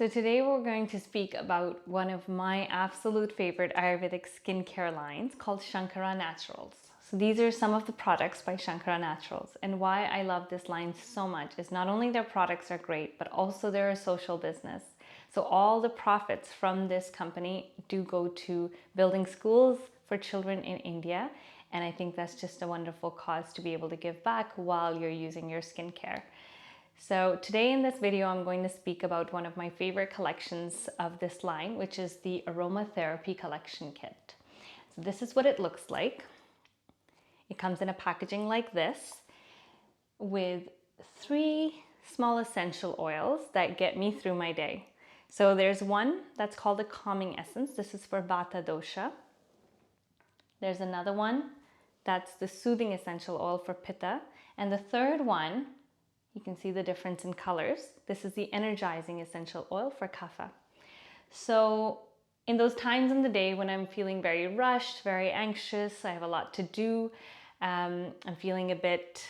So today we're going to speak about one of my absolute favorite Ayurvedic skincare lines called Shankara Naturals. So these are some of the products by Shankara Naturals, and why I love this line so much is not only their products are great, but also they're a social business. So all the profits from this company do go to building schools for children in India, and I think that's just a wonderful cause to be able to give back while you're using your skincare. So today in this video, I'm going to speak about one of my favorite collections of this line, which is the Aromatherapy collection kit. So this is what it looks like. It comes in a packaging like this with 3 small essential oils that get me through my day. So there's one that's called a calming essence. This is for Vata dosha. There's another one that's the soothing essential oil for Pitta. And the third one, you can see the difference in colors. This is the Energizing essential oil for Kapha. So in those times in the day when I'm feeling very rushed, very anxious, I have a lot to do, I'm feeling a bit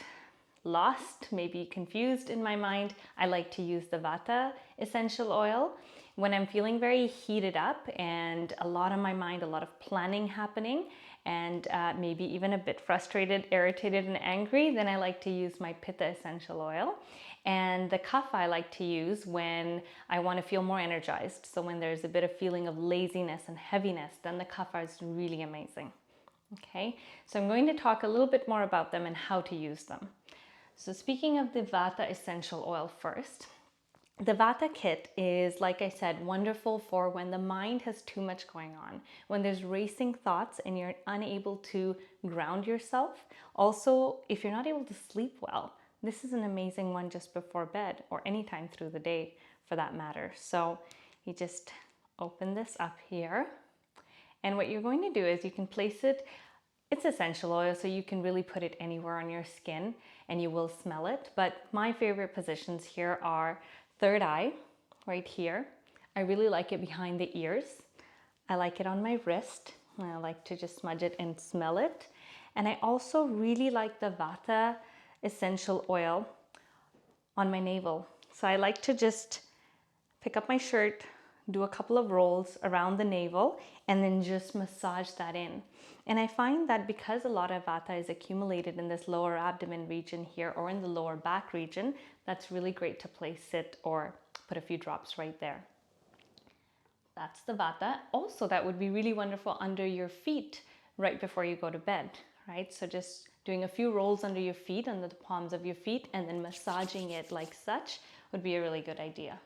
lost, maybe confused in my mind, I like to use the Vata essential oil. When I'm feeling very heated up and a lot on my mind, a lot of planning happening, and maybe even a bit frustrated, irritated, and angry, then I like to use my Pitta essential oil. And the Kapha I like to use when I want to feel more energized. So when there's a bit of feeling of laziness and heaviness, then the Kapha is really amazing. Okay, so I'm going to talk a little bit more about them and how to use them. So speaking of the Vata essential oil first, the Vata kit is, like I said, wonderful for when the mind has too much going on, when there's racing thoughts and you're unable to ground yourself. Also, if you're not able to sleep well, this is an amazing one just before bed or anytime through the day for that matter. So you just open this up here. And what you're going to do is you can place it, it's essential oil, so you can really put it anywhere on your skin and you will smell it. But my favorite positions here are third eye, right here. I really like it behind the ears. I like it on my wrist. I like to just smudge it and smell it. And I also really like the Vata essential oil on my navel. So I like to just pick up my shirt, do a couple of rolls around the navel, and then just massage that in. And I find that because a lot of Vata is accumulated in this lower abdomen region here or in the lower back region, that's really great to place it or put a few drops right there. That's the Vata. Also, that would be really wonderful under your feet right before you go to bed, right? So just doing a few rolls under your feet, under the palms of your feet, and then massaging it like such would be a really good idea.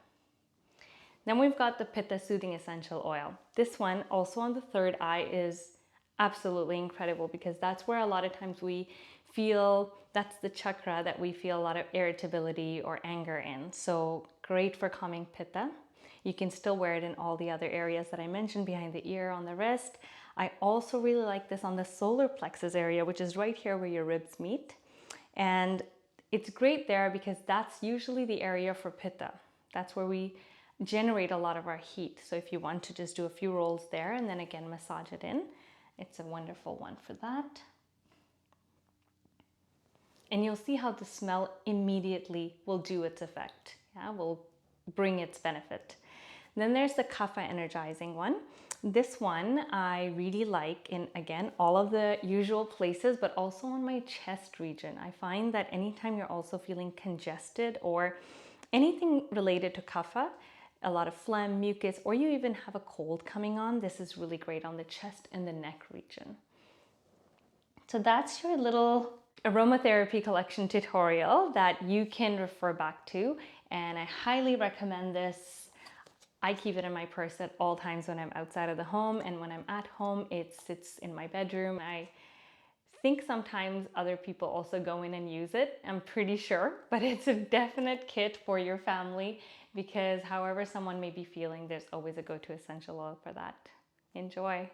Then we've got the Pitta Soothing Essential Oil. This one, also on the third eye, is absolutely incredible because that's where a lot of times we feel, that's the chakra that we feel a lot of irritability or anger in. So great for calming Pitta. You can still wear it in all the other areas that I mentioned, behind the ear, on the wrist. I also really like this on the solar plexus area, which is right here where your ribs meet. And it's great there because that's usually the area for Pitta. That's where we generate a lot of our heat. So if you want to just do a few rolls there and then again massage it in, it's a wonderful one for that. And you'll see how the smell immediately will do its effect. Yeah, will bring its benefit. Then there's the Kapha Energizing one. This one I really like in, again, all of the usual places, but also on my chest region. I find that anytime you're also feeling congested or anything related to Kapha, a lot of phlegm, mucus, or you even have a cold coming on, this is really great on the chest and the neck region. So that's your little aromatherapy collection tutorial that you can refer back to, and I highly recommend this. I keep it in my purse at all times when I'm outside of the home, and when I'm at home, it sits in my bedroom. I think sometimes other people also go in and use it, I'm pretty sure, but it's a definite kit for your family because however someone may be feeling, there's always a go-to essential oil for that. Enjoy.